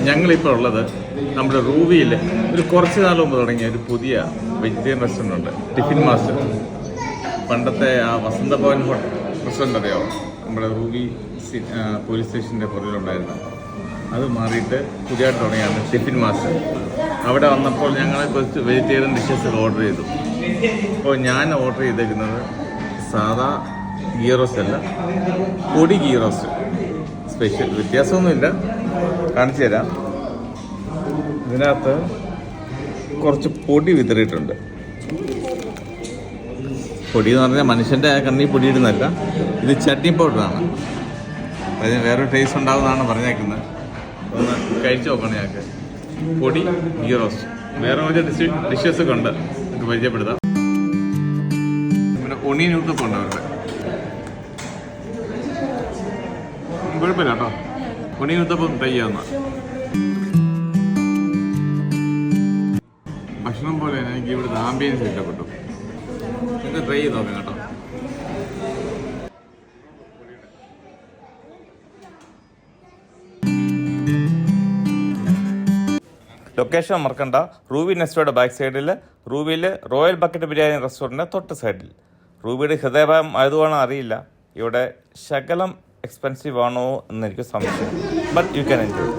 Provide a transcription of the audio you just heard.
ഞങ്ങളിപ്പോൾ ഉള്ളത് നമ്മുടെ റൂവിയിൽ ഒരു കുറച്ച് നാൾ മുമ്പ് തുടങ്ങിയ ഒരു പുതിയ വെജിറ്റേറിയൻ റെസ്റ്റോറൻ്റ് ഉണ്ട്, ടിഫിൻ മാസ്റ്റർ. പണ്ടത്തെ ആ വസന്തഭവൻ റെസ്റ്റോറൻ്റ് അറിയാമോ, നമ്മുടെ റൂവി പോലീസ് സ്റ്റേഷൻ്റെ പുറകിലുണ്ടായിരുന്നു. അത് മാറിയിട്ട് പുതിയതായിട്ട് തുടങ്ങിയാണ് ടിഫിൻ മാസ്റ്റർ. അവിടെ വന്നപ്പോൾ ഞങ്ങൾ കുറച്ച് വെജിറ്റേറിയൻ ഡിഷസ് ഓർഡർ ചെയ്തു. അപ്പോൾ ഞാൻ ഓർഡർ ചെയ്തേക്കുന്നത് സാധാ ഗീ റോസ്റ്റ് അല്ല, പൊടി ഗീ റോസ്റ്റ്. സ്പെഷ്യൽ വ്യത്യാസമൊന്നുമില്ല, കാണിച്ചു തരാം. ഇതിനകത്ത് കുറച്ച് പൊടി വിതറിയിട്ടുണ്ട്. പൊടി എന്ന് പറഞ്ഞാൽ മനുഷ്യൻ്റെ കണ്ണി പൊടിയിടുന്നല്ല, ഇത് ചട്നി പൗഡറാണ്. അതിന് വേറൊരു ടേസ്റ്റ് ഉണ്ടാകുമെന്നാണ് പറഞ്ഞേക്കുന്നത്. ഒന്ന് കഴിച്ചു നോക്കണം ഞങ്ങൾക്ക്. പൊടി ഗീ റോസ്റ്റ്. വേറെ കുറച്ച് ഡിഷസൊക്കെ ഉണ്ട്, നമുക്ക് പരിചയപ്പെടുത്താം. പിന്നെ ഒണിയൻ യൂട്ടൊക്കെ ഉണ്ട് അവരുടെ. കുഴപ്പമില്ല കേട്ടോ, ഒണിയൻ യൂട്ടപ്പം ട്രൈ ചെയ്യാവുന്ന ഭക്ഷണം പോലെ എനിക്ക് ഇവിടുത്തെ ആംബിയൻസ് ഇഷ്ടപ്പെട്ടു. ഇത് ട്രൈ ചെയ്ത് നോക്കാം കേട്ടോ. ലൊക്കേഷൻ മറക്കണ്ട, റൂബി നെസ്റ്റോയുടെ ബാക്ക് സൈഡിൽ, റൂബിയിൽ റോയൽ ബക്കറ്റ് ബിരിയാണി റെസ്റ്റോറൻറ്റിൻ്റെ തൊട്ട് സൈഡിൽ. റൂബിയുടെ ഹൃദയഭാഗം ആയതുകൊണ്ടാണോ അറിയില്ല, ഇവിടെ ശകലം എക്സ്പെൻസീവ് ആണോ എന്നെനിക്ക് സംശയം. But you can enjoy.